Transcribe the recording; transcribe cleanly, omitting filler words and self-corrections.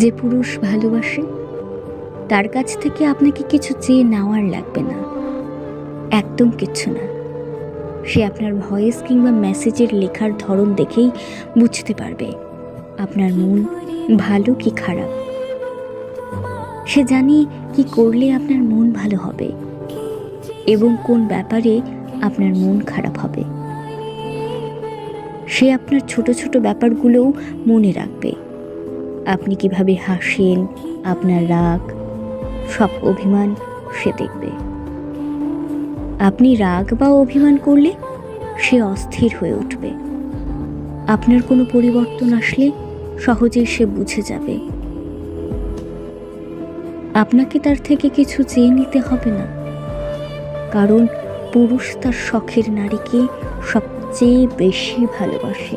যে পুরুষ ভালোবাসে তার কাছ থেকে আপনাকে কিছু চেয়ে নেওয়ার লাগবে না, একদম কিচ্ছু না। সে আপনার ভয়েস কিংবা মেসেজের লেখার ধরন দেখেই বুঝতে পারবে আপনার মন ভালো কি খারাপ। সে জানে কি করলে আপনার মন ভালো হবে এবং কোন ব্যাপারে আপনার মন খারাপ হবে। সে আপনার ছোট ছোট ব্যাপারগুলোও মনে রাখবে। আপনি কিভাবে হাসেন, আপনার রাগ, সব অভিমান সে দেখবে। আপনি রাগ বা অভিমান করলে সে অস্থির হয়ে উঠবে। আপনার কোনো পরিবর্তন আসলে সহজেই সে বুঝে যাবে। আপনাকে তার থেকে কিছু চেয়ে নিতে হবে না, কারণ পুরুষ তার শখের নারীকে সবচেয়ে বেশি ভালোবাসে।